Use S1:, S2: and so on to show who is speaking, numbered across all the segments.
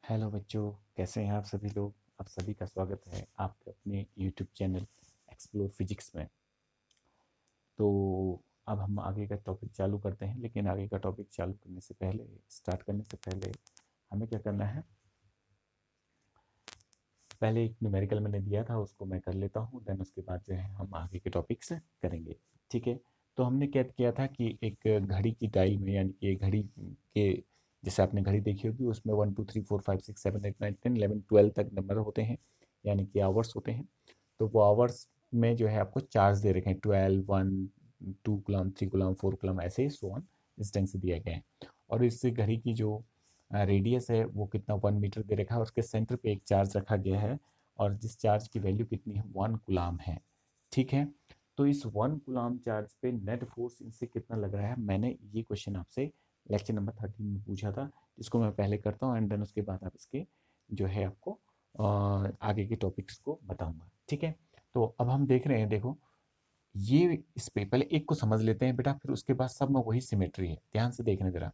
S1: Hello बच्चों, कैसे हैं आप सभी लोग। आप सभी का स्वागत है आपके अपने यूट्यूब चैनल एक्सप्लोर फिजिक्स में। तो अब हम आगे का टॉपिक चालू करते हैं, लेकिन आगे का टॉपिक चालू करने से पहले, स्टार्ट करने से पहले हमें क्या करना है। पहले एक न्यूमेरिकल मैंने दिया था, उसको मैं कर लेता हूँ, देन उसके बाद जो है हम आगे के टॉपिक्स करेंगे। ठीक है। तो हमने क्या किया था कि एक घड़ी की डायल में, यानी कि एक घड़ी के, जैसे आपने घड़ी देखी होगी, उसमें 1 2 3 4 5 6 7 8 9 10 11 12 तक नंबर होते हैं, यानी कि आवर्स होते हैं। तो वो आवर्स में जो है आपको चार्ज दे रखे हैं, 12 1 2 कूलम 3 कूलम 4 कूलम, ऐसे ही सो ऑन इस ढंग से दिया गया है। और इस घड़ी की जो रेडियस है वो कितना 1 मीटर दे रखा है, और उसके सेंटर पे एक चार्ज रखा गया है, और जिस चार्ज की वैल्यू कितनी है 1 कूलम है। ठीक है। तो इस 1 कूलम चार्ज पे नेट फोर्स इनसे कितना लग रहा है, मैंने ये क्वेश्चन आपसे लेक्चर नंबर 13 में पूछा था, जिसको मैं पहले करता हूँ, एंड देन उसके बाद आप इसके जो है आपको आगे के टॉपिक्स को बताऊंगा। ठीक है। तो अब हम देख रहे हैं, देखो ये इस पे पहले एक को समझ लेते हैं बेटा, फिर उसके बाद सब में वही सिमेट्री है, ध्यान से देखना जरा।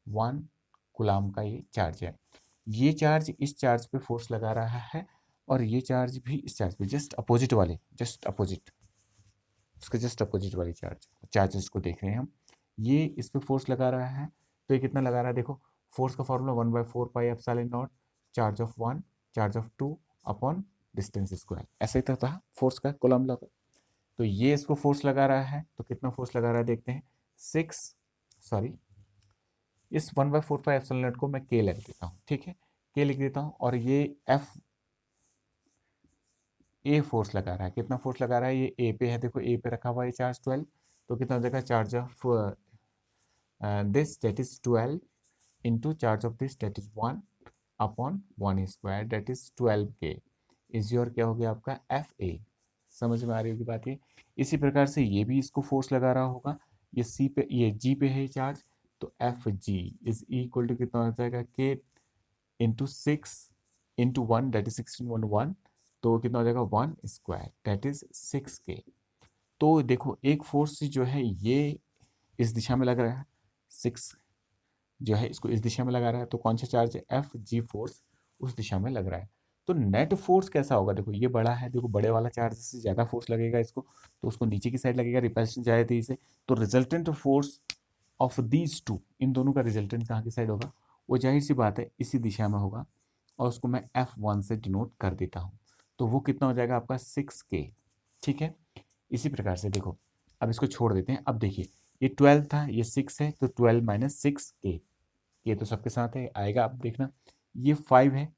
S1: 1 कूलम का ये चार्ज है, ये चार्ज इस चार्ज पे फोर्स लगा रहा है, और ये चार्ज भी इस चार्ज पे, जस्ट अपोजिट वाले, जस्ट अपोजिट, उसके जस्ट अपोजिट वाली चार्जेस को देख रहे हैं हम। ये इस पे फोर्स लगा रहा है, तो ये कितना लगा रहा है, देखो फोर्स का formula 1/4 pi epsilon nought charge of 1 charge of 2 upon distance square, ऐसे ही था फोर्स का कूलम लॉ। तो ये इसको फोर्स लगा रहा है, तो कितना फोर्स लगा रहा है देखते हैं। 6, सॉरी, इस 1/4 पाई एप्सिलॉन नॉट को मैं के लिख देता हूँ। ठीक है, के लिख देता हूँ, और ये एफ ए फोर्स लगा रहा है, कितना फोर्स लगा रहा है, ये ए पे है, देखो ए पे रखा हुआ है चार्ज 12। तो कितना हो जाएगा, charge of this that is 12 into charge of this that is 1/1 square that is 12 के, इज योर क्या हो गया आपका एफ ए। समझ में आ रही होगी बात ये। इसी प्रकार से ये भी इसको फोर्स लगा रहा होगा, ये सी पे, ये जी पे है चार्ज, तो F G is equal to कितना हो जाएगा, के इंटू 6 इंटू 1 दैट इज 16 1 तो कितना हो जाएगा 1 स्क्वायर दैट इज 6 के। तो देखो एक फोर्स जो है ये इस दिशा में लग रहा है, 6 जो है इसको इस दिशा में लगा रहा है, तो कौन सा चार्ज है, एफ जी फोर्स उस दिशा में लग रहा है। तो नेट फोर्स कैसा होगा, देखो ये बड़ा है, देखो बड़े वाला चार्ज से ज़्यादा फोर्स लगेगा इसको, तो उसको नीचे की साइड लगेगा, रिपल्शन जाए थी इसे। तो resultant force of these two, इन दोनों का रिजल्टेंट कहाँ की साइड होगा, वो जाहिर सी बात है इसी दिशा में होगा, और उसको मैं F1 से डिनोट कर देता हूँ। तो वो कितना हो जाएगा आपका 6K। ठीक है। इसी प्रकार से देखो, अब इसको छोड़ देते हैं। अब देखिए ये 12 था, ये 6 है, तो 12 माइनस 6K, ये तो सबके साथ है आएगा, आप देखना। ये 5 है,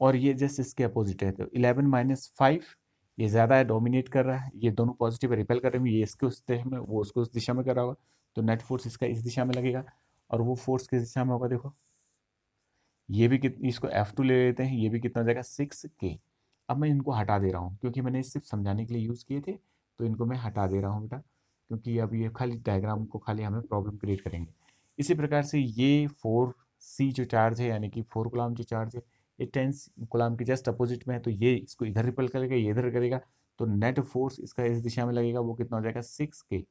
S1: और ये जस्ट इसके अपोजिट है, तो 11 - 5, ये ज़्यादा है, डोमिनेट कर रहा है, ये दोनों पॉजिटिव रिपेल कर रहे हैं, ये इसके उस दिशा में, वो उसको उस दिशा में कर रहा होगा, तो नेट फोर्स इसका इस दिशा में लगेगा, और वो फोर्स किस दिशा में होगा, देखो ये भी इसको F2 ले लेते हैं, ये भी कितना हो जाएगा 6K। अब मैं इनको हटा दे रहा हूँ, क्योंकि मैंने सिर्फ समझाने के लिए यूज़ किए थे, तो इनको मैं हटा दे रहा हूँ बेटा, क्योंकि अब ये खाली डायग्राम को खाली हमें प्रॉब्लम क्रिएट करेंगे। इसी प्रकार से ये 4C जो चार्ज है, यानी कि 4 कूलम जो चार्ज है, ये 10 कूलम के जस्ट अपोजिट में है, तो ये इसको इधर रिपल करेगा, ये इधर करेगा, तो नेट फोर्स इसका इस दिशा में लगेगा, वो कितना हो जाएगा 6K,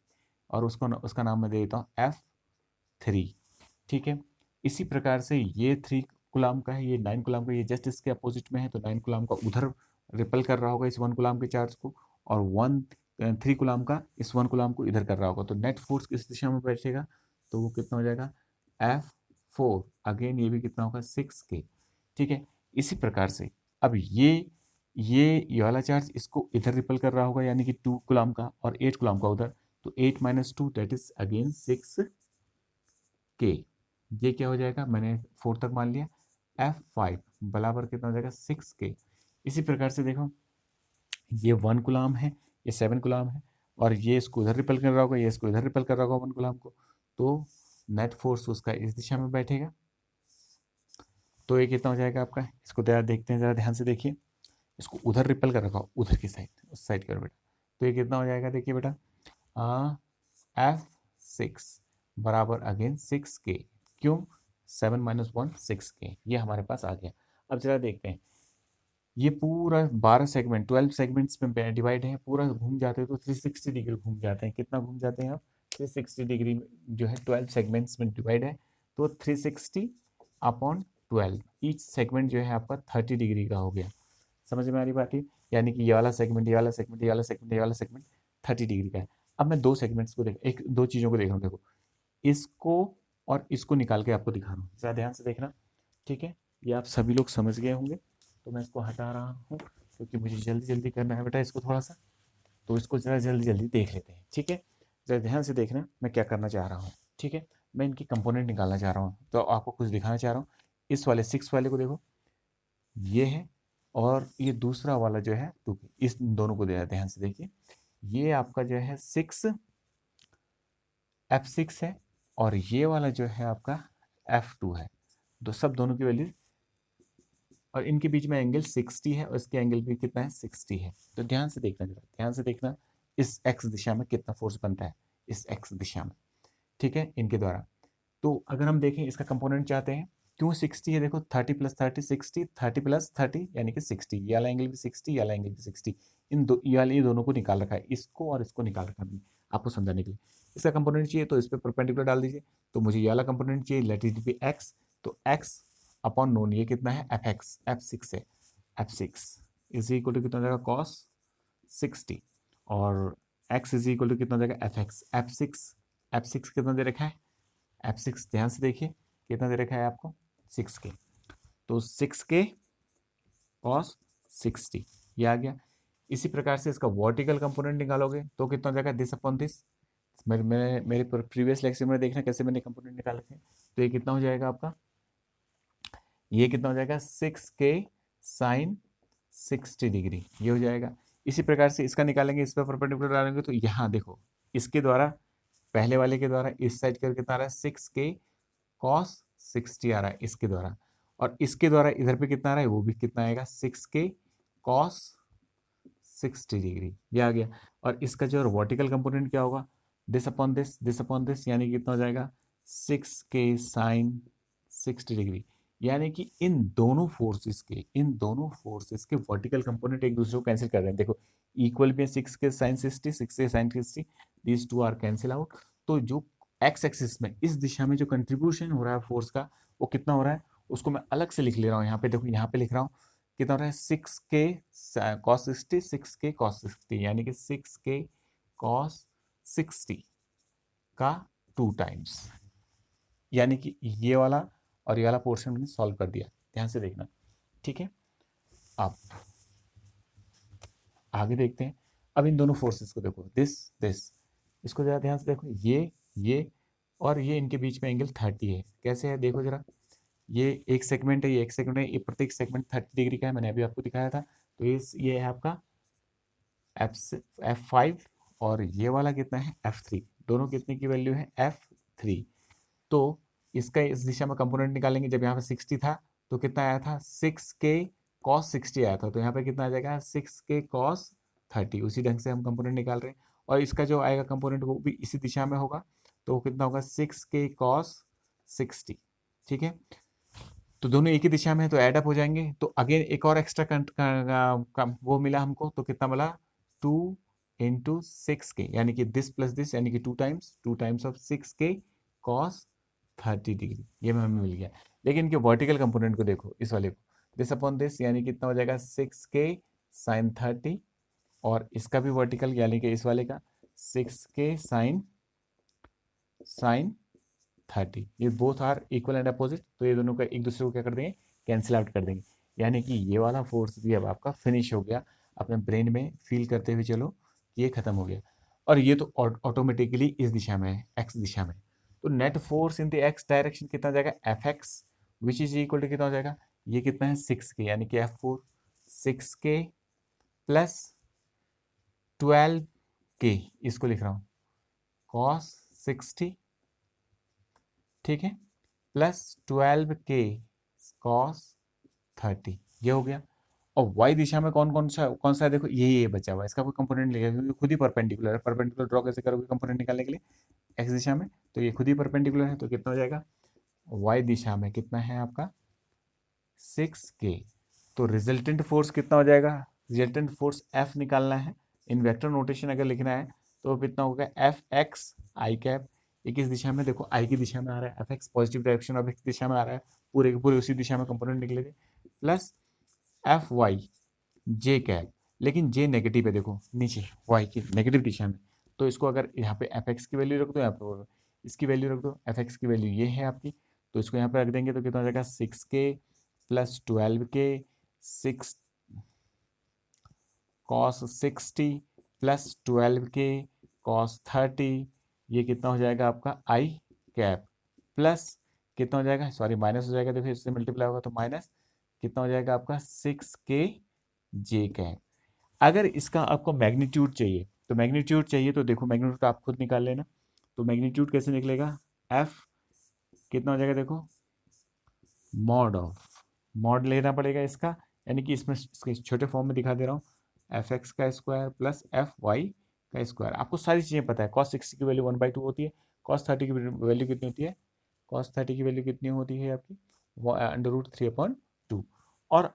S1: और उसका नाम मैं दे देता हूँ F3। ठीक है। इसी प्रकार से ये 3 कूलम का है, ये 9 कूलम का, ये जस्ट इसके अपोजिट में है, तो 9 कूलम का उधर रिपल कर रहा होगा इस 1 कूलम के चार्ज को, और 3 कूलम का इस 1 कूलम को इधर कर रहा होगा, तो नेट फोर्स किस दिशा में बैठेगा, तो वो कितना हो जाएगा F4। अगेन ये भी कितना होगा 6K। ठीक है। इसी प्रकार से अब ये वाला चार्ज इसको इधर रिपल कर रहा होगा, यानी कि 2 कूलम का, और 8 कूलम का उधर, तो 8 - 2 दैट इज अगेन 6K। ये क्या हो जाएगा, मैंने 4 तक मान लिया, F5 बराबर कितना हो जाएगा 6K। इसी प्रकार से देखो ये 1 कूलम है, ये 7 कूलम है, और ये इसको उधर रिपल कर रहा होगा, ये इसको इधर रिपल कर रहा होगा 1 कूलम को, तो नेट फोर्स उसका इस दिशा में बैठेगा। तो ये कितना हो जाएगा आपका, इसको जरा देखते हैं, जरा ध्यान से देखिए, इसको उधर रिपल कर रखा हो, उधर की साइड, उस साइड की ओर बेटा, तो ये कितना हो जाएगा, देखिए बेटा, F6 बराबर अगेन 6K। क्यों, 7 - 1 6K, ये हमारे पास आ गया। अब जरा देखते हैं, ये पूरा 12 सेगमेंट 12 सेगमेंट्स में डिवाइड है, पूरा घूम जाते हैं तो 360 डिग्री घूम जाते हैं, कितना घूम जाते हैं आप, 360 डिग्री जो है 12 सेगमेंट्स में डिवाइड है, तो 360 अपॉन 12, ईच सेगमेंट जो है आपका 30 डिग्री का हो गया। समझ में आ रही बात है? यानी कि ये वाला सेगमेंट, ये वाला सेगमेंट, ये वाला सेगमेंट, ये वाला सेगमेंट 30 डिग्री का है। अब मैं दो सेगमेंट्स को दो चीज़ों को देख रहा हूँ। देखो, इसको और इसको निकाल के आपको दिखा रहा हूँ, ज़रा ध्यान से देखना, ठीक है? ये आप सभी लोग समझ गए होंगे, तो मैं इसको हटा रहा हूँ क्योंकि मुझे जल्दी जल्दी करना है बेटा इसको थोड़ा सा। तो इसको ज़रा जल्दी जल्दी देख लेते हैं, ठीक है? ज़रा ध्यान से देखना मैं क्या करना चाह रहा हूँ, ठीक है? मैं इनकी कंपोनेंट निकालना चाह रहा हूँ, तो आपको कुछ दिखाना चाह रहा हूँ। इस वाले 6 वाले को देखो, ये है, और ये दूसरा वाला जो है 2, इस दोनों को ध्यान से देखिए। ये आपका जो है 6 F6 है, और ये वाला जो है आपका F2 है। तो सब दोनों की वैल्यू, और इनके बीच में एंगल 60 है, और इसके एंगल भी कितना है, 60 है। तो ध्यान से देखना, जरा ध्यान से देखना, इस एक्स दिशा में कितना फोर्स बनता है, इस एक्स दिशा में, ठीक है, इनके द्वारा। तो अगर हम देखें इसका कंपोनेंट चाहते हैं, क्यों 60 है, देखो 30 प्लस 30 60, 30 प्लस 30 यानी कि 60, ये वाला एंगल भी 60, ये वाला एंगल भी 60, ये दोनों को निकाल रखा है, इसको और इसको निकाल रखा है आपको समझाने के लिए। इसका कंपोनेंट चाहिए तो इस पर परपेंडिकुलर डाल दीजिए, तो मुझे ये वाला कंपोनेंट चाहिए, लेट इट बी एक्स, तो एक्स अपॉन नोन ये कितना है, एफ एक्स, F6 है, F6 इज इक्वल टू कितना हो जाएगा, कॉस 60, और x इज इक्वल टू कितना हो जाएगा, एफ एक्स, F6 कितना दे रखा है, F6 ध्यान से देखिए कितना दे रखा है आपको, 6K, तो 6K कॉस 60 ये आ गया। इसी प्रकार से इसका वर्टिकल कंपोनेंट निकालोगे तो कितना हो जाएगा, दिस अपॉन दिस। मेरे प्रीवियस लेक्चर में देखना कैसे मैंने कंपोनेंट निकाले थे। तो ये कितना हो जाएगा आपका, ये कितना हो जाएगा, 6K साइन 60 डिग्री, ये हो जाएगा। इसी प्रकार से इसका निकालेंगे, इस पर परपेंडिकुलर डालेंगे, तो यहाँ देखो इसके द्वारा, पहले वाले के द्वारा इस साइड का कितना आ रहा है, 6K कॉस 60 आ रहा है इसके द्वारा, और इसके द्वारा इधर पे कितना आ रहा है, वो भी कितना आएगा, 6K कॉस 60 डिग्री, ये आ गया। और इसका जो वर्टिकल कंपोनेंट क्या होगा, दिस अपॉन दिस, यानी कितना हो जाएगा, 6K साइन 60 डिग्री। यानी कि इन दोनों फोर्सेस के वर्टिकल कंपोनेंट एक दूसरे को कैंसिल कर रहे हैं। देखो इक्वल भी है, 6K sine 60, 6K sine 60, these two are cancel out. तो जो एक्स एक्सिस में इस दिशा में जो कंट्रीब्यूशन हो रहा है फोर्स का, वो कितना हो रहा है, उसको मैं अलग से लिख ले रहा हूँ। यहाँ पे देखो, यहाँ पे लिख रहा हूँ कितना हो रहा है, 6K कॉस 60, 6K कॉस 60, यानी कि 6K कॉस 60 का 2 टाइम्स, यानी कि ये वाला और ये वाला पोर्शन मैंने सॉल्व कर दिया। ध्यान से देखना, ठीक है। अब आगे देखते हैं। अब इन दोनों फोर्सेस को देखो, दिस इसको जरा ध्यान से देखो, ये और ये इनके बीच में एंगल 30 है। कैसे है देखो जरा, ये एक सेगमेंट है, ये एक सेगमेंट है, ये प्रत्येक सेगमेंट 30 डिग्री का है, मैंने अभी आपको दिखाया था। तो ये है आपका F5, और ये वाला कितना है, F3, दोनों कितने की वैल्यू है, F3। तो इसका इस दिशा में कंपोनेंट निकालेंगे, जब यहाँ पे 60 था तो कितना आया था, 6K कॉस 60 आया था, तो यहाँ पे कितना आ जाएगा, 6K कॉस 30। उसी ढंग से हम कंपोनेंट निकाल रहे हैं, और इसका जो आएगा कंपोनेंट वो भी इसी दिशा में होगा, तो वो कितना होगा, 6K कॉस 60, ठीक है। तो दोनों एक ही दिशा में है तो ऐड अप हो जाएंगे। तो अगेन एक और एक्स्ट्रा वो मिला हमको, तो कितना मिला, 2 × 6K, यानी कि दिस प्लस दिस, यानी कि 2 times of 6K cos 30 degree, ये में हमें मिल गया। लेकिन इनके वर्टिकल कंपोनेंट को देखो, इस वाले को, दिस अपॉन दिस, यानी कितना हो जाएगा, 6K साइन 30, और इसका भी वर्टिकल यानी कि इस वाले का 6K साइन 30, ये both are equal and opposite, तो ये दोनों का एक दूसरे को क्या कर देंगे, कैंसिल आउट कर देंगे। यानी कि ये वाला फोर्स भी अब आपका फिनिश हो गया। अपने ब्रेन में फील करते हुए चलो कि ये खत्म हो गया। और ये तो ऑटोमेटिकली इस दिशा में है, एक्स दिशा में। तो net force in the x direction कितना हो जाएगा, F x, which is equal to कितना हो जाएगा, ये कितना है, 6K, यानी कि F4 6K प्लस 12K, इसको लिख रहा हूँ, कॉस 60, ठीक है, प्लस 12K कॉस 30, ये हो गया। और वाई दिशा में कौन सा है, देखो ये बचा हुआ है, इसका कोई कंपोनेंट नहीं है क्योंकि खुद ही परपेंडिकुलर है। परपेंडिकुलर ड्रॉ कैसे करोगे कंपोनेंट निकालने के लिए, एक्स दिशा में, तो ये खुद ही परपेंडिकुलर है, तो कितना हो जाएगा, वाई दिशा में कितना है आपका, 6K। तो रिजल्टेंट फोर्स कितना हो जाएगा, रिजल्टेंट फोर्स F निकालना है, इन वेक्टर नोटेशन अगर लिखना है तो कितना होगा, एफ एक्स आई कैप ये किस दिशा में, देखो आई की दिशा में आ रहा है, F x positive direction of x दिशा में आ रहा है, पूरे के पूरे उसी दिशा में कंपोनेंट निकले थे, प्लस एफ वाई जे कैप, लेकिन जे नेगेटिव है, देखो नीचे वाई की नेगेटिव दिशा में, तो इसको अगर यहाँ पे एफ एक्स की वैल्यू रख दो, यहाँ पे इसकी वैल्यू रख दो, एफ एक्स की वैल्यू ये है आपकी, तो इसको यहाँ पे रख देंगे तो कितना हो जाएगा 6k plus 12k 6 cos 60 plus 12k cos 30, ये कितना हो जाएगा आपका आई कैप, प्लस कितना हो जाएगा, सॉरी माइनस हो जाएगा, देखो इससे मल्टीप्लाई होगा तो माइनस कितना हो जाएगा आपका 6k जे कैप। अगर इसका आपको मैग्नीट्यूड चाहिए तो मैग्नीट्यूड चाहिए तो देखो मैग्नीट्यूड आप खुद निकाल लेना, तो मैग्नीट्यूड कैसे निकलेगा, एफ कितना हो जाएगा, देखो मॉड ऑफ, मॉड लेना पड़ेगा इसका, यानी कि इसमें इसके छोटे फॉर्म में दिखा दे रहा हूँ, एफ एक्स का स्क्वायर प्लस एफ वाई का स्क्वायर। आपको सारी चीज़ें पता है, कॉस 60 की वैल्यू 1/2 होती है, कॉस 30 की वैल्यू कितनी होती है, कॉस 30 की वैल्यू कितनी होती है आपकी √3/2, और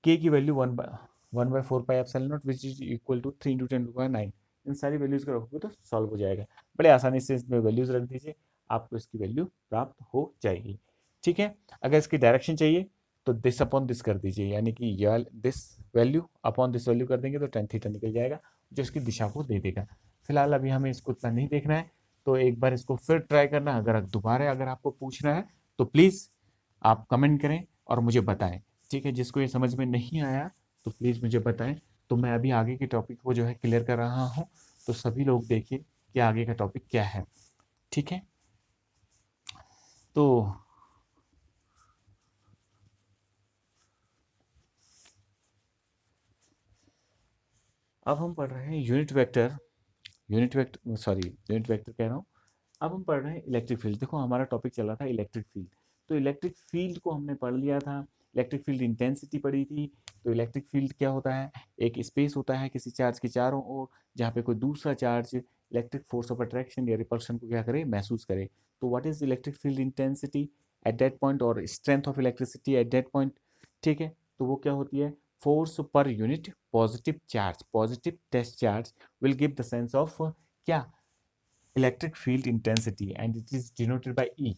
S1: के की value 1/4πε0 which is equal to 3 × 10⁹। इन सारी वैल्यूज को रखोगे तो सॉल्व हो जाएगा, बड़े आसानी से इसमें वैल्यूज रख दीजिए, आपको इसकी वैल्यू प्राप्त हो जाएगी। ठीक है, अगर इसकी डायरेक्शन चाहिए तो दिस अपॉन दिस कर दीजिए, यानी कि यह this value upon this value कर देंगे तो tan थीटा निकल जाएगा, जो इसकी दिशा को दे देगा। फिलहाल अभी हमें इसको उतना नहीं देखना है, तो एक बार इसको फिर ट्राई करना, अगर दोबारा अगर आपको पूछना है तो प्लीज़ आप कमेंट करें और मुझे बताएं। ठीक है, जिसको ये समझ में नहीं आया तो प्लीज़ मुझे बताएं, तो मैं अभी आगे के टॉपिक को जो है क्लियर कर रहा हूँ, तो सभी लोग देखिए कि आगे का टॉपिक क्या है। ठीक है, तो अब हम पढ़ रहे हैं यूनिट वेक्टर कह रहा हूँ। अब हम पढ़ रहे हैं इलेक्ट्रिक फील्ड। देखो हमारा टॉपिक चल रहा था इलेक्ट्रिक फील्ड, तो इलेक्ट्रिक फील्ड को हमने पढ़ लिया था, इलेक्ट्रिक फील्ड इंटेंसिटी पढ़ी थी। तो इलेक्ट्रिक फील्ड क्या होता है, एक स्पेस होता है किसी चार्ज के चारों ओर, जहाँ पे कोई दूसरा charge electric force of attraction या रिपल्शन को क्या करे, महसूस करे। तो what is electric field intensity at that point, और strength of electricity at that point. ठीक है, तो वो क्या होती है, force per unit positive charge, positive test charge will give the sense of क्या, electric field intensity, and it is denoted by E.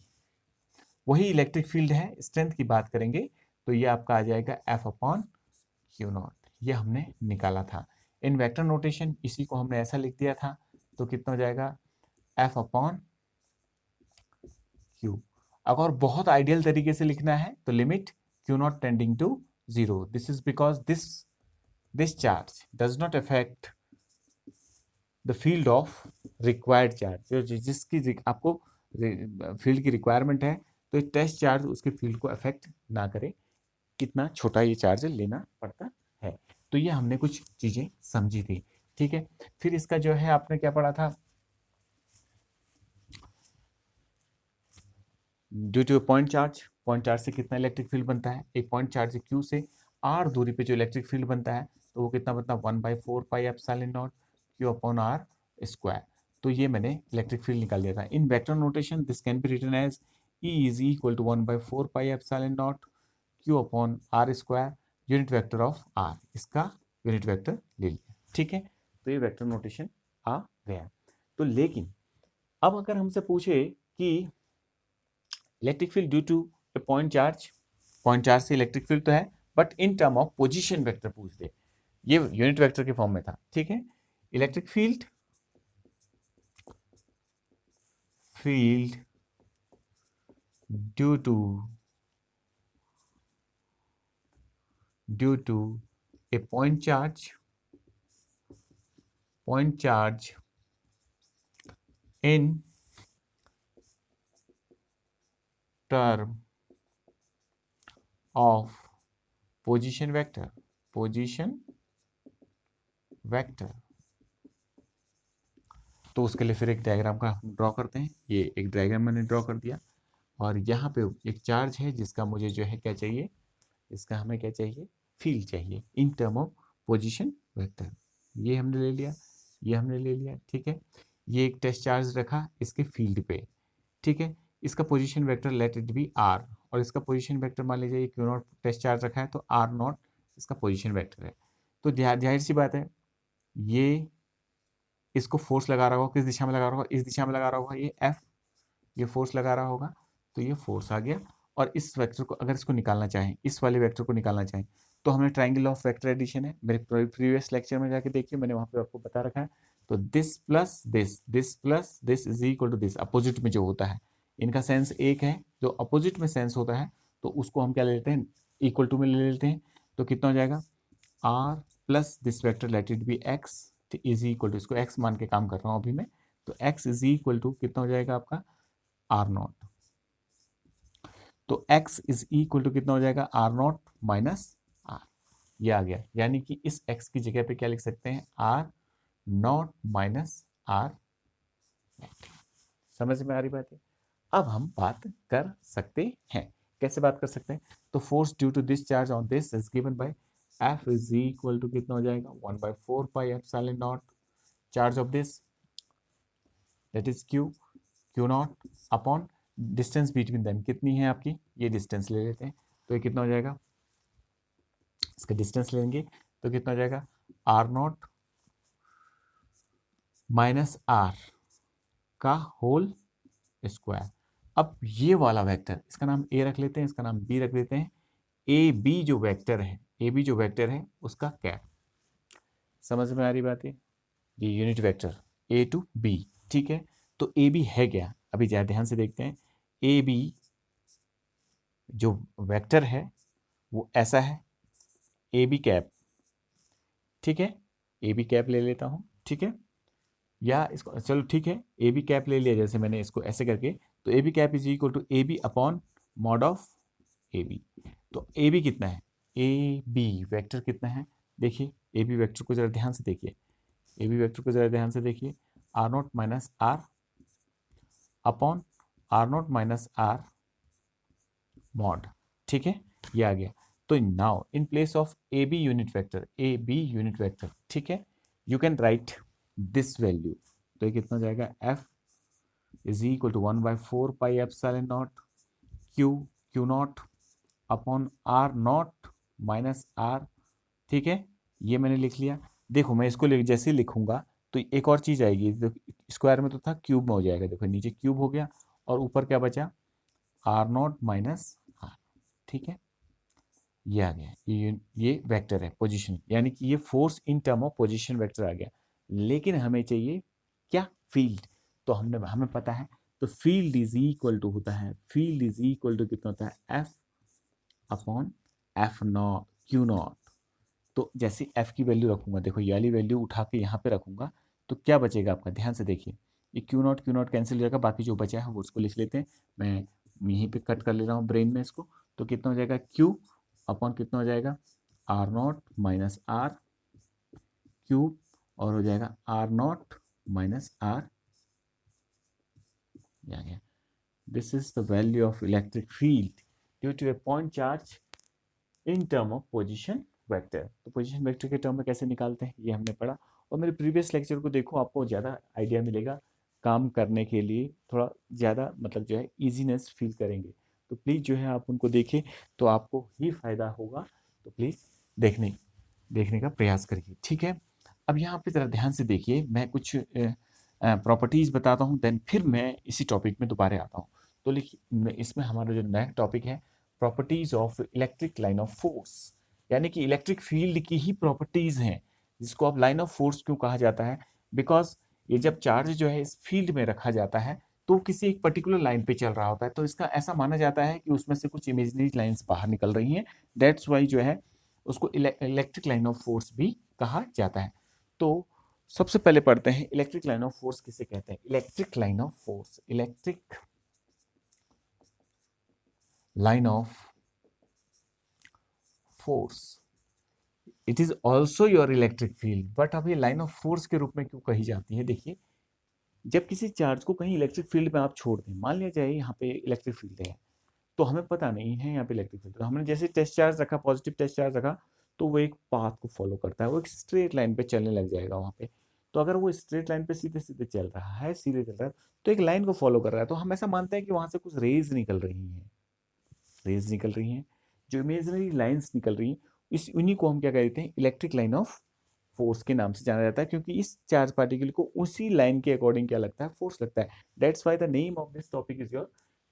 S1: वही इलेक्ट्रिक फील्ड है। स्ट्रेंथ की बात करेंगे तो ये आपका आ जाएगा F/Q0, ये हमने निकाला था इन वेक्टर नोटेशन, इसी को हमने ऐसा लिख दिया था, तो कितना हो जाएगा F/Q। अगर बहुत आइडियल तरीके से लिखना है तो limit Q0 tending to 0, this is because this charge does not affect the field of required charge, जिसकी आपको फील्ड की रिक्वायरमेंट है, तो टेस्ट चार्ज उसके फील्ड को अफेक्ट ना करे, कितना छोटा ये चार्ज लेना पड़ता है। तो ये हमने कुछ चीजें समझी थी। ठीक है, फिर इसका जो है आपने क्या पढ़ा था, ड्यू टू पॉइंट चार्ज से कितना इलेक्ट्रिक फील्ड बनता है, एक पॉइंट चार्ज क्यू से आर दूरी पे जो इलेक्ट्रिक फील्ड बनता है, तो वो कितना बनता है 1/4πε0 Q/r²। तो ये मैंने इलेक्ट्रिक फील्ड निकाल दिया था in vector notation. This can be written as E is equal to 1/4πε0 Q/r², unit vector of r, इसका यूनिट वेक्टर ले लिया। ठीक है, तो ये वेक्टर नोटेशन आ गया। तो लेकिन अब अगर हमसे पूछे कि electric field due to a point charge से इलेक्ट्रिक फील्ड तो है, but in term of position vector पूछ दे, ये यूनिट वेक्टर के फॉर्म में था। ठीक है, electric field due to a point charge in term of position vector, तो उसके लिए फिर एक डायग्राम का हम ड्रॉ करते हैं। ये एक डायग्राम मैंने ड्रॉ कर दिया, और यहाँ पे एक चार्ज है जिसका मुझे जो है क्या चाहिए, इसका हमें क्या चाहिए, फील्ड चाहिए इन टर्म ऑफ पोजीशन वेक्टर। ये हमने ले लिया, ये हमने ले लिया। ठीक है, ये एक टेस्ट चार्ज रखा इसके फील्ड पे। ठीक है, इसका position vector let it be R, और इसका पोजीशन वेक्टर मान लीजिए Q0 टेस्ट चार्ज रखा है, तो R0 इसका पोजीशन वेक्टर है। तो जाहिर सी बात है ये इसको फोर्स लगा रहा होगा, किस दिशा में लगा रहा होगा, इस दिशा में लगा रहा होगा, ये एफ, ये फोर्स लगा रहा होगा, तो ये फोर्स आ गया। और इस वेक्टर को अगर इसको निकालना चाहें, इस वाले वेक्टर को निकालना चाहें, तो हमें ट्राइंगल ऑफ वेक्टर एडिशन है, मेरे प्रीवियस लेक्चर में जाके देखिए, मैंने वहां पे आपको बता रखा है। तो this plus this is equal to this, opposite में जो होता है, इनका सेंस एक है, जो अपोजिट में सेंस होता है तो उसको हम क्या ले लेते हैं, इक्वल टू में ले लेते हैं। तो कितना हो जाएगा, R plus this vector let it be x is equal to, इसको एक्स मान के काम कर रहा हूँ अभी मैं, तो एक्स इज इक्वल टू कितना हो जाएगा आपका आर नॉट। तो x इज इक्वल टू कितना हो जाएगा, आर नॉट माइनस आर, ये आ गया। यानी कि इस x की जगह पे क्या लिख सकते हैं, आर नॉट माइनस आर। समझ में आ रही बात है। अब हम बात कर सकते हैं, कैसे बात कर सकते हैं, तो force due to this charge on this is given by F is equal to कितना हो जाएगा, 1/4 pi epsilon nought charge of this that is q nought upon distance between them, कितनी है आपकी, ये डिस्टेंस ले लेते हैं, तो ये कितना हो जाएगा, इसका डिस्टेंस लेंगे तो कितना हो जाएगा, आर नॉट माइनस आर का होल स्क्वायर। अब ये वाला वेक्टर, इसका नाम ए रख लेते हैं, इसका नाम बी रख लेते हैं। ए बी जो वेक्टर है, ए बी जो वेक्टर है उसका कैप, समझ में आ रही बात है, ये unit vector A to B, ठीक है। तो ए बी है क्या, अभी जरा ध्यान से देखते हैं। ए बी जो वेक्टर है वो ऐसा है, ए बी कैप, ठीक है, ए बी कैप ले लेता हूं, ठीक है, या इसको चलो ठीक है, ए बी कैप ले लिया, जैसे मैंने इसको ऐसे करके, तो A B cap is equal to A B upon mod of A B. तो ए बी कितना है, ए बी वेक्टर कितना है, देखिए ए बी वेक्टर को जरा ध्यान से देखिए, ए बी वेक्टर को जरा ध्यान से देखिए, R nought minus R upon R nought minus R mod, ठीक है, ये आ गया। तो now in place of A B unit vector, A B unit vector, ठीक है, you can write this value, तो ये कितना हो जाएगा, F is equal to 1/4 pi epsilon nought q nought upon R nought minus R, ठीक है, ये मैंने लिख लिया। देखो मैं इसको जैसे लिखूंगा तो एक और चीज आएगी, स्क्वायर में तो था, क्यूब में हो जाएगा, देखो नीचे क्यूब हो गया और ऊपर क्या बचा, आर नॉट माइनस आर, ठीक है, ये आ गया, ये वेक्टर है पोजीशन, यानी कि ये force in term of position vector आ गया। लेकिन हमें चाहिए क्या, फील्ड, तो हमें पता है, तो फील्ड इज इक्वल टू होता है, फील्ड इज इक्वल टू कितना होता है, F upon F not q not. तो जैसे एफ की वैल्यू रखूंगा, देखो ये वाली वैल्यू उठा के यहाँ पे रखूंगा, तो क्या बचेगा आपका, ध्यान से देखिए, ये क्यू नॉट कैंसिल हो जाएगा, बाकी जो बचा है वो उसको लिख लेते हैं, मैं यहीं पे कट कर ले रहा हूँ ब्रेन में इसको। तो कितना हो जाएगा, क्यू अपॉन कितना हो जाएगा, R nought minus R cube, और हो जाएगा आर नॉट माइनस आर, आ गया। This is the value of electric field due to a point charge in term of position vector. तो पोजीशन वेक्टर के टर्म में कैसे निकालते हैं ये हमने पढ़ा, और मेरे प्रीवियस लेक्चर को देखो, आपको ज़्यादा आइडिया मिलेगा, काम करने के लिए थोड़ा ज़्यादा मतलब जो है ईजीनेस फील करेंगे। तो प्लीज़ जो है आप उनको देखें, तो आपको ही फायदा होगा, तो प्लीज़ देखने का प्रयास करिए, ठीक है। अब यहाँ पे ज़रा ध्यान से देखिए, मैं कुछ प्रॉपर्टीज़ बताता हूँ, देन फिर मैं इसी टॉपिक में दोबारा आता हूँ। तो लिखिए, इसमें हमारा जो नया टॉपिक है, properties of electric line of force, यानी कि इलेक्ट्रिक फील्ड की ही प्रॉपर्टीज हैं, जिसको अब लाइन ऑफ फोर्स क्यों कहा जाता है, बिकॉज ये जब चार्ज जो है इस फील्ड में रखा जाता है तो किसी एक पर्टिकुलर लाइन पे चल रहा होता है, तो इसका ऐसा माना जाता है कि उसमें से कुछ इमेजिनरी लाइंस बाहर निकल रही हैं, दैट्स वाई जो है उसको इलेक्ट्रिक लाइन ऑफ फोर्स भी कहा जाता है। तो सबसे पहले पढ़ते हैं इलेक्ट्रिक लाइन ऑफ फोर्स किसे कहते हैं। Electric line of force, electric line of force, it is also your electric field, but अब ये लाइन ऑफ फोर्स के रूप में क्यों कही जाती है, देखिए जब किसी चार्ज को कहीं इलेक्ट्रिक फील्ड में आप छोड़ दें, मान लिया जाए यहाँ पे इलेक्ट्रिक फील्ड है, तो हमें पता नहीं है यहाँ पे इलेक्ट्रिक फील्ड, तो हमने जैसे टेस्ट चार्ज रखा, पॉजिटिव टेस्ट चार्ज रखा, तो वो एक पाथ को फॉलो करता है, वो एक स्ट्रेट लाइन पे चलने लग जाएगा वहाँ पे। तो अगर वो स्ट्रेट लाइन पे सीधे सीधे चल रहा है, सीधे चल रहा है, तो एक लाइन को फॉलो कर रहा है, तो हम ऐसा मानते हैं कि वहाँ से कुछ रेज निकल रही हैं, रेज निकल रही हैं, जो इमेजिनरी लाइंस निकल रही हैं, इस उन्हीं को हम क्या कहते हैं, इलेक्ट्रिक लाइन ऑफ फोर्स के नाम से जाना जाता है, क्योंकि इस चार्ज पार्टिकल को उसी लाइन के अकॉर्डिंग क्या लगता है, फोर्स लगता है। That's why the name of this topic is your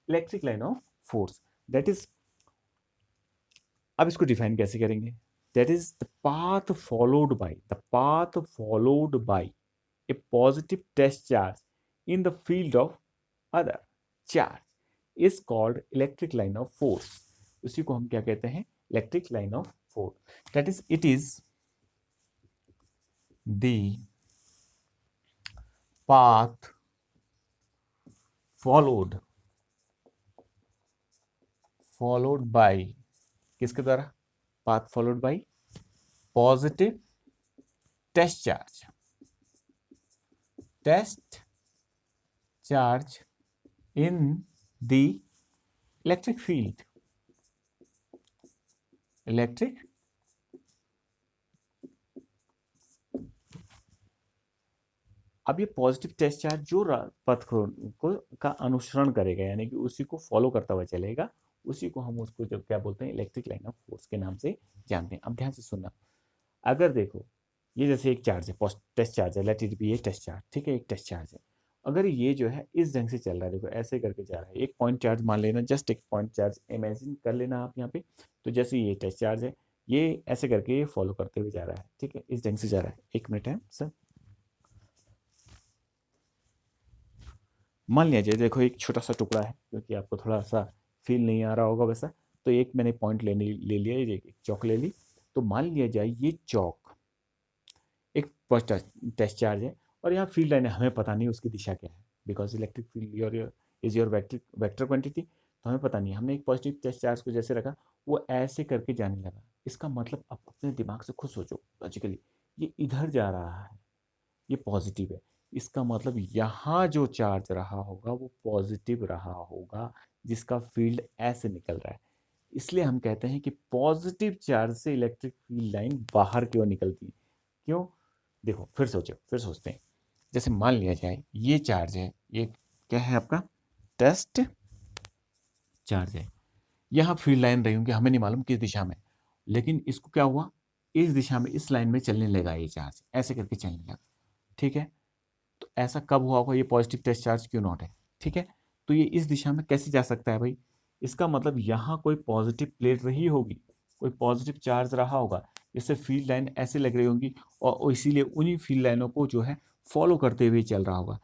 S1: electric line of force. That is, अब इसको डिफाइन कैसे करेंगे, that is the path followed by a positive test charge in the field of other charge is called electric line of force. उसी को हम क्या कहते हैं, electric line of force. That is, it is the path followed by, किसके द्वारा, path followed by positive test charge in the electric field, electric अब ये पॉजिटिव टेस्ट चार्ज जो पथ को का अनुसरण करेगा, यानी कि उसी को फॉलो करता हुआ चलेगा, उसी को हम उसको जब क्या बोलते हैं, इलेक्ट्रिक लाइन ऑफ फोर्स के नाम से जानते हैं। अब ध्यान से सुनना, अगर देखो ये जैसे एक चार्ज है, टेस्ट चार्ज है, let it be a test charge, ठीक है, एक टेस्ट चार्ज है। अगर ये जो है इस ढंग से चल रहा है, देखो ऐसे करके जा रहा है, एक पॉइंट चार्ज मान लेना, जस्ट एक पॉइंट चार्ज इमेजिन कर लेना आप यहाँ पे। तो जैसे ये टेस्ट चार्ज है, ये ऐसे करके फॉलो करते हुए जा रहा है, ठीक है, इस ढंग से जा रहा है। एक मिनट है सर, मान लिया जाए, देखो एक छोटा सा टुकड़ा है, क्योंकि आपको थोड़ा सा फील नहीं आ रहा होगा वैसा, तो एक मैंने पॉइंट ले लिया, ये एक चौक ले ली। तो मान लिया जाए ये चौक एक टेस्ट चार्ज है, और यहाँ फील्ड लाइन है, हमें पता नहीं उसकी दिशा क्या है, because electric field your vector quantity, तो हमें पता नहीं। हमने एक पॉजिटिव टेस्ट चार्ज को जैसे रखा, वो ऐसे करके जाने लगा। इसका मतलब आप अपने दिमाग से खुद सोचो लॉजिकली, ये इधर जा रहा है, ये पॉजिटिव है, इसका मतलब यहाँ जो चार्ज रहा होगा वो पॉजिटिव रहा होगा, जिसका फील्ड ऐसे निकल रहा है। इसलिए हम कहते हैं कि पॉजिटिव चार्ज से इलेक्ट्रिक फील्ड लाइन बाहर की ओर निकलती है। क्यों, देखो फिर सोचो, फिर सोचते हैं। जैसे मान लिया जाए ये चार्ज है, ये क्या है आपका, टेस्ट चार्ज है, यहाँ फील्ड लाइन रही होंगी, हमें नहीं मालूम किस दिशा में, लेकिन इसको क्या हुआ, इस दिशा में, इस लाइन में चलने लगा, ये चार्ज ऐसे करके चलने लगा, ठीक है। तो ऐसा कब हुआ होगा, ये पॉजिटिव टेस्ट चार्ज क्यों नॉट है, ठीक है। तो ये इस दिशा में कैसे जा सकता है भाई, इसका मतलब यहाँ कोई पॉजिटिव प्लेट रही होगी, कोई पॉजिटिव चार्ज रहा होगा, इससे फील्ड लाइन ऐसे लग रही होंगी, और इसीलिए उन्हीं फील्ड लाइनों को जो है फॉलो करते हुए चल रहा होगा।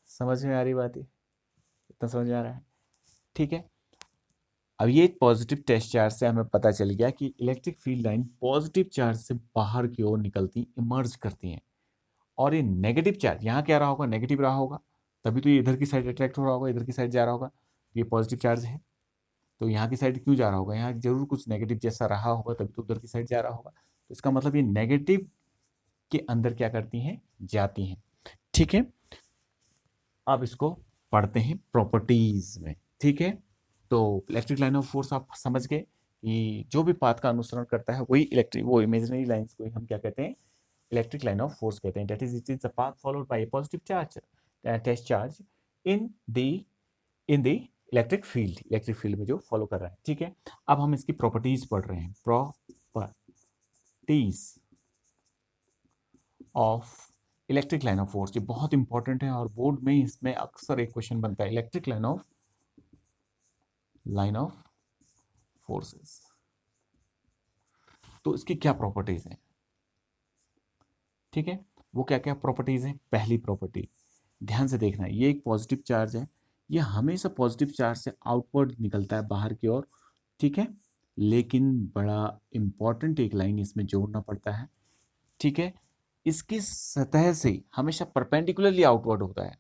S1: समझ में आ रही बात है, इतना समझ में आ रहा है, ठीक है। अब ये पॉजिटिव टेस्ट चार्ज से हमें पता चल गया कि electric field line positive charge से बाहर की ओर निकलती, इमर्ज करती हैं। और ये नेगेटिव चार्ज यहाँ क्या रहा होगा, नेगेटिव रहा होगा, तभी तो ये इधर की साइड अट्रैक्ट हो रहा होगा, इधर की साइड जा रहा होगा। ये पॉजिटिव चार्ज है, तो यहाँ की साइड क्यों जा रहा होगा, यहाँ जरूर कुछ नेगेटिव जैसा रहा होगा, तभी तो उधर की साइड जा रहा होगा। तो इसका मतलब ये नेगेटिव के अंदर क्या करती हैं, जाती हैं, ठीक है। अब इसको पढ़ते हैं प्रॉपर्टीज में, ठीक है। तो इलेक्ट्रिक लाइन ऑफ फोर्स आप समझ गए कि जो भी पाथ का अनुसरण करता है वही इलेक्ट्रिक, वो इमेजिनरी लाइंस को हम क्या कहते हैं, इलेक्ट्रिक लाइन ऑफ फोर्स कहते हैं। That is, it is the path followed by a positive charge test charge in the electric field में जो फॉलो कर रहा है, ठीक है। अब हम इसकी प्रॉपर्टीज पढ़ रहे हैं, properties of electric line of force. ये बहुत इंपॉर्टेंट है, और बोर्ड में इसमें अक्सर एक क्वेश्चन बनता है, इलेक्ट्रिक लाइन ऑफ फोर्सेस। तो इसकी क्या प्रॉपर्टीज हैं, ठीक है। वो क्या क्या प्रॉपर्टीज हैं, पहली प्रॉपर्टी ध्यान से देखना, ये एक पॉजिटिव चार्ज है, ये हमेशा पॉजिटिव चार्ज से आउटवर्ड निकलता है, बाहर की ओर, ठीक है। लेकिन बड़ा इंपॉर्टेंट एक लाइन इसमें जोड़ना पड़ता है, ठीक है। इसकी सतह से हमेशा परपेंडिकुलरली आउटवर्ड होता है,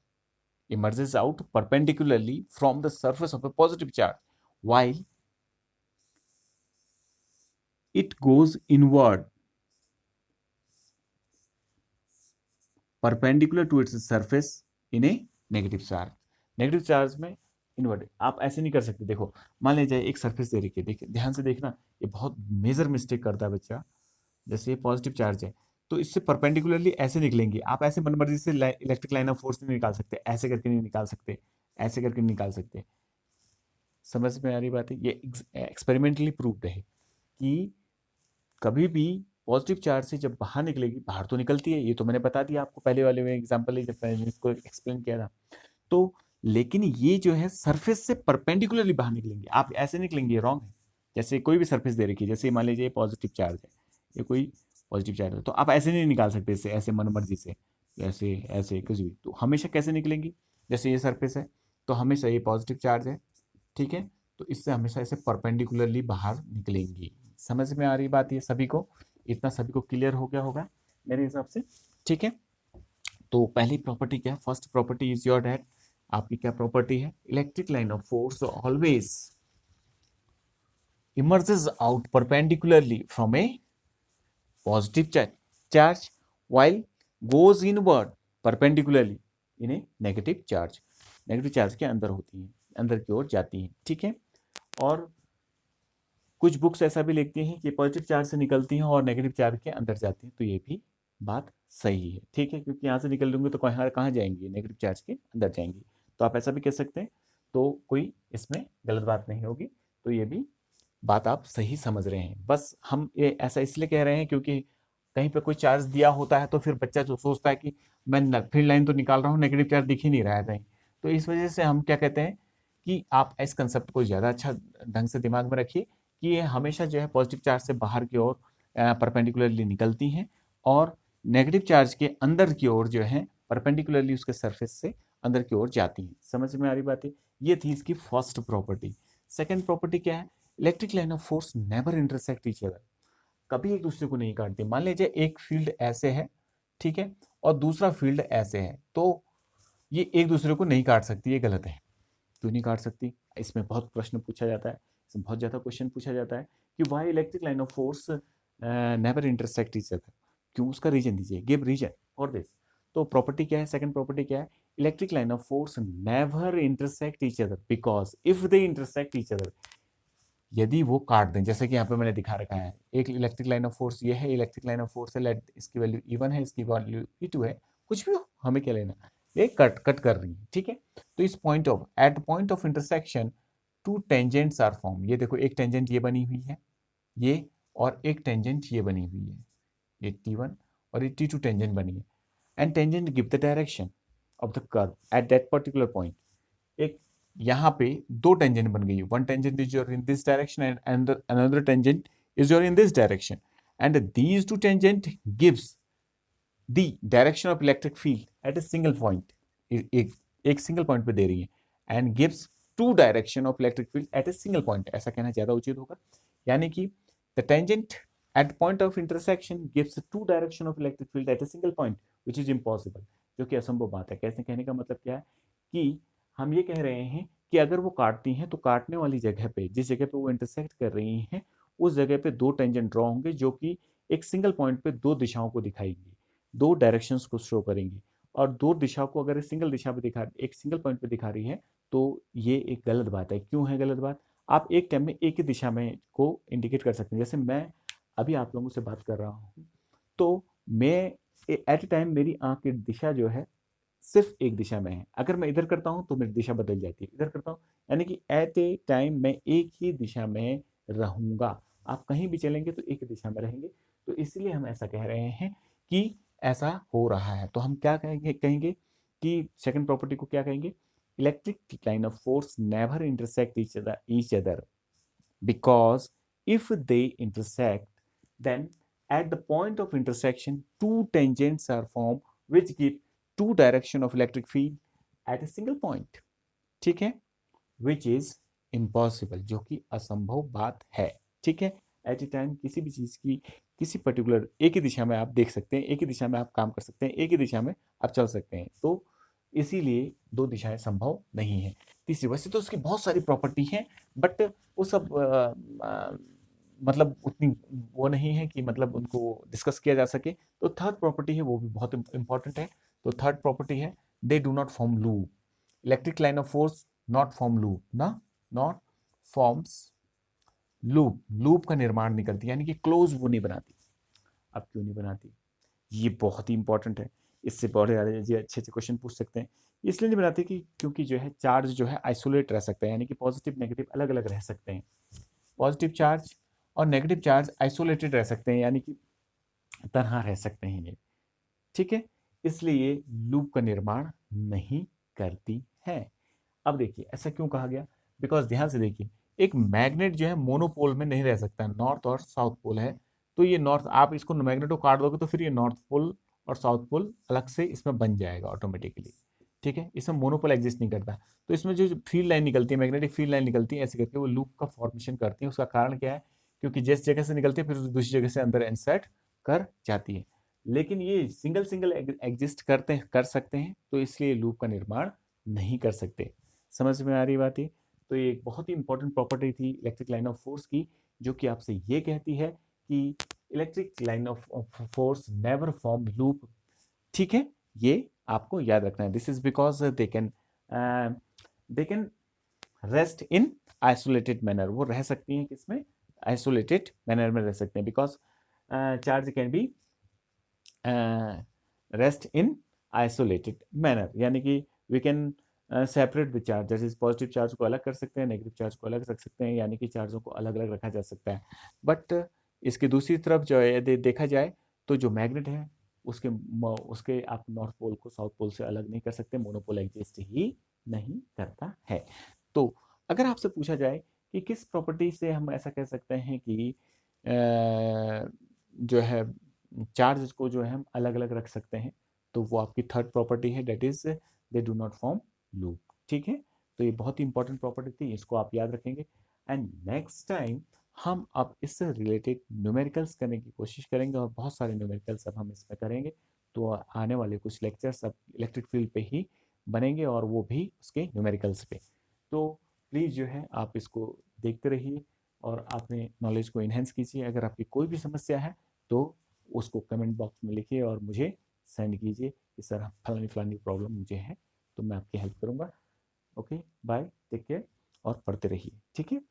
S1: emerges out perpendicularly from the surface of a positive charge while it goes inward perpendicular to its surface in a negative charge। Negative charge में इनवर्ट आप ऐसे नहीं कर सकते। देखो मान लीजिए एक सरफेस दे रखी है, देखिए ध्यान से देखना, ये बहुत मेजर मिस्टेक करता है बच्चा। जैसे ये पॉजिटिव चार्ज है, तो इससे परपेंडिकुलरली ऐसे निकलेंगे, आप ऐसे मनमर्जी से इलेक्ट्रिक लाइन ऑफ फोर्स नहीं निकाल सकते, ऐसे करके नहीं निकाल सकते, ऐसे करके नहीं निकाल सकते। समझ में आ रही बात है, ये एक्सपेरिमेंटली प्रूव्ड है कि कभी भी पॉजिटिव चार्ज से जब बाहर निकलेगी, बाहर तो निकलती है, ये तो मैंने बता दिया आपको पहले वाले में एग्जांपल ही जब मैंने इसको एक्सप्लेन किया था। तो लेकिन ये जो है सरफेस से परपेंडिकुलरली बाहर निकलेंगे, आप ऐसे निकलेंगे, ये रॉन्ग है। जैसे कोई भी सरफेस दे रखी है, जैसे मान लीजिए पॉजिटिव चार्ज है, ये कोई पॉजिटिव चार्ज है, तो आप ऐसे नहीं निकाल सकते इससे, ऐसे मन मर्जी से, ऐसे ऐसे कुछ भी, तो हमेशा कैसे निकलेंगी, जैसे ये सरफेस है तो हमेशा ये पॉजिटिव चार्ज है, ठीक है, तो इससे हमेशा ऐसे परपेंडिकुलरली बाहर निकलेंगी। समझ में आ रही बात ये सभी को? इतना सभी को क्लियर हो गया होगा मेरे हिसाब से, ठीक है। तो पहली प्रॉपर्टी क्या है? First property is your that. आपकी क्या प्रॉपर्टी है? Electric line of force always emerges out perpendicularly from a positive charge while goes inward perpendicularly in a negative charge। Negative charge के अंदर होती है, अंदर की ओर जाती है, ठीक है। और कुछ बुक्स ऐसा भी लिखती हैं कि पॉजिटिव चार्ज से निकलती हैं और नेगेटिव चार्ज के अंदर जाती हैं, तो ये भी बात सही है, ठीक है, क्योंकि यहाँ से निकल लूंगे तो कहाँ कहाँ जाएंगी? नेगेटिव चार्ज के अंदर जाएंगी, तो आप ऐसा भी कह सकते हैं, तो कोई इसमें गलत बात नहीं होगी। तो ये भी बात आप सही समझ रहे हैं। बस हम ये ऐसा इसलिए कह रहे हैं क्योंकि कहीं पे कोई चार्ज दिया होता है तो फिर बच्चा जो सोचता है कि मैं फील्ड लाइन तो निकाल रहा हूँ, नेगेटिव चार्ज दिख ही नहीं रहा है कहीं, तो इस वजह से हम क्या कहते हैं कि आप इस कंसेप्ट को ज़्यादा अच्छा ढंग से दिमाग में रखिए कि ये हमेशा जो है पॉजिटिव चार्ज से बाहर की ओर परपेंडिकुलरली निकलती हैं और नेगेटिव चार्ज के अंदर की ओर जो है परपेंडिकुलरली उसके सरफेस से अंदर की ओर जाती हैं। समझ में आ रही बात है? ये थी इसकी फर्स्ट प्रॉपर्टी। सेकेंड प्रॉपर्टी क्या है? Electric line of force never intersect each other. कभी एक दूसरे को नहीं काटती। मान लीजिए एक फील्ड ऐसे है, ठीक है, और दूसरा फील्ड ऐसे है, तो ये एक दूसरे को नहीं काट सकती, ये गलत है। क्यों नहीं काट सकती? इसमें बहुत प्रश्न पूछा जाता है, इसमें बहुत ज़्यादा क्वेश्चन पूछा जाता है कि Y electric line of force never intersect each other. क्यों? उसका रीजन दीजिए, गिव रीजन फॉर दिस। तो प्रॉपर्टी क्या है? सेकंड प्रॉपर्टी क्या है? Electric line of force never intersect each other because if they intersect each other, यदि वो काट दें, जैसे कि यहाँ पे मैंने दिखा रखा है, एक इलेक्ट्रिक लाइन ऑफ फोर्स ये है, इलेक्ट्रिक लाइन ऑफ फोर्स है, लेट इसकी वैल्यू E1 है, इसकी वैल्यू E2 है, कुछ भी हो, हमें क्या लेना, ये कट कट कर रही है, ठीक है। तो इस point of at point of intersection two tangents are form. ये देखो एक टेंजेंट ये बनी हुई है, ये, और एक टेंजेंट ये बनी हुई है, ये T1 और ये T2 टेंजेंट बनी है, and tangent give the direction of the curve at that particular point. एक यहाँ पे दो टेंजेंट बन गई, one tangent is your in this direction and another tangent is your in this direction, and these two tangent gives the direction of electric field at a single point. एक single point पे दे रही है, and gives two direction of electric field at a single point, ऐसा कहना ज्यादा उचित होगा। यानी कि the tangent at point of intersection gives two direction of electric field at a single point which is impossible, जो कि असंभव बात है। कैसे कहने का मतलब क्या है कि हम ये कह रहे हैं कि अगर वो काटती हैं तो काटने वाली जगह पे, जिस जगह पे वो इंटरसेक्ट कर रही हैं, उस जगह पे दो टेंजेंट ड्रॉ होंगे जो कि एक सिंगल पॉइंट पे दो दिशाओं को दिखाएंगी, दो डायरेक्शंस को शो करेंगी। और दो दिशाओं को अगर सिंगल दिशा पे दिखा, एक सिंगल पॉइंट पे दिखा रही है, तो ये एक गलत बात है। क्यों है गलत बात? आप एक टाइम में एक ही दिशा में को इंडिकेट कर सकते हैं। जैसे मैं अभी आप लोगों से बात कर रहा हूँ, तो मैं एट ए टाइम मेरी आंख की दिशा जो है सिर्फ एक दिशा में है। अगर मैं इधर करता हूँ तो मेरी दिशा बदल जाती है, इधर करता हूँ, यानी कि एट ए टाइम मैं एक ही दिशा में रहूंगा। आप कहीं भी चलेंगे तो एक ही दिशा में रहेंगे। तो इसलिए हम ऐसा कह रहे हैं कि ऐसा हो रहा है। तो हम क्या कहेंगे कि सेकंड प्रॉपर्टी को क्या कहेंगे? Electric line of force never intersect each other because if they intersect, then at the point of intersection two tangents are formed which give two direction of electric field at a single point, ठीक है, which is impossible, जो कि असंभव बात है, ठीक है। Eight ए time किसी भी चीज की किसी पर्टिकुलर एक ही दिशा में आप देख सकते हैं, एक ही दिशा में आप काम कर सकते हैं, एक ही दिशा में आप चल सकते हैं, तो इसीलिए दो दिशाएं संभव नहीं है। तीसरी, वैसे तो उसकी बहुत सारी प्रॉपर्टी हैं, बट वो सब मतलब उतनी वो नहीं है कि मतलब उनको डिस्कस किया जा सके। तो थर्ड प्रॉपर्टी है, वो भी बहुत इंपॉर्टेंट है। तो थर्ड प्रॉपर्टी है, दे do not form loop. Electric line of force not form loop, ना, नॉट फॉर्म्स लूप, लूप का निर्माण नहीं करती, यानी कि क्लोज वो नहीं बनाती। अब क्यों नहीं बनाती? ये बहुत ही इंपॉर्टेंट है, इससे बहुत अच्छे अच्छे क्वेश्चन पूछ सकते हैं। इसलिए नहीं बनाती कि क्योंकि जो है चार्ज जो है आइसोलेट रह सकते हैं, यानी कि पॉजिटिव नेगेटिव अलग अलग रह सकते हैं। पॉजिटिव चार्ज और नेगेटिव चार्ज आइसोलेटेड रह सकते हैं, यानी कि तरह रह सकते हैं ये, ठीक है। इसलिए लूप का निर्माण नहीं करती है। अब देखिए ऐसा क्यों कहा गया, बिकॉज ध्यान से देखिए, एक मैग्नेट जो है मोनोपोल में नहीं रह सकता, नॉर्थ और साउथ पोल है, तो ये नॉर्थ, आप इसको मैग्नेट को काट दोगे तो फिर ये नॉर्थ पोल और साउथ पोल अलग से इसमें बन जाएगा ऑटोमेटिकली, ठीक है। इसमें मोनोपोल एग्जिस्ट नहीं करता। तो इसमें जो फील्ड लाइन निकलती है, मैग्नेटिक फील्ड लाइन निकलती है, ऐसे करके वो लूप का फॉर्मेशन करती है। उसका कारण क्या है, क्योंकि जिस जगह से निकलती है फिर दूसरी जगह से अंदर इंसर्ट कर जाती है। लेकिन ये सिंगल सिंगल एग्जिस्ट कर सकते हैं, तो इसलिए लूप का निर्माण नहीं कर सकते। समझ में आ रही बात है। तो ये एक बहुत ही इंपॉर्टेंट प्रॉपर्टी थी इलेक्ट्रिक लाइन ऑफ फोर्स की, जो कि आपसे ये कहती है कि electric line of force never form loop, ठीक है। ये आपको याद रखना है। This is because they can rest in isolated manner, वो रह सकती हैं किसमें, आइसोलेटेड मैनर में रह सकते हैं, because charge can be rest in isolated manner, यानी कि we can separate the charge, जैसे पॉजिटिव चार्ज को अलग कर सकते हैं, नेगेटिव चार्ज को अलग रख सकते हैं, यानी कि चार्जों को अलग अलग रखा जा सकता है। बट इसकी दूसरी तरफ जो है देखा जाए तो जो मैग्नेट है उसके आप नॉर्थ पोल को साउथ पोल से अलग नहीं कर सकते, मोनोपोल एग्जिस्ट ही नहीं करता है। तो अगर आपसे पूछा जाए कि किस प्रॉपर्टी से हम ऐसा कह सकते हैं कि जो है चार्ज को जो है हम अलग अलग रख सकते हैं, तो वो आपकी थर्ड प्रॉपर्टी है, that is they do not form loop, ठीक है। तो ये बहुत ही इंपॉर्टेंट प्रॉपर्टी थी, इसको आप याद रखेंगे। एंड नेक्स्ट टाइम हम अब इससे रिलेटेड न्यूमेरिकल्स करने की कोशिश करेंगे, और बहुत सारे न्यूमेरिकल्स अब हम इसमें करेंगे। तो आने वाले कुछ लेक्चर्स अब इलेक्ट्रिक फील्ड पे ही बनेंगे, और वो भी उसके न्यूमेरिकल्स पे। तो प्लीज़ जो है आप इसको देखते रहिए और अपने नॉलेज को इन्हेंस कीजिए। अगर आपकी कोई भी समस्या है तो उसको कमेंट बॉक्स में लिखिए और मुझे सेंड कीजिए कि सर फलानी फलानी प्रॉब्लम मुझे है, तो मैं आपकी हेल्प करूँगा। ओके, बाय, टेक केयर, और पढ़ते रहिए, ठीक है।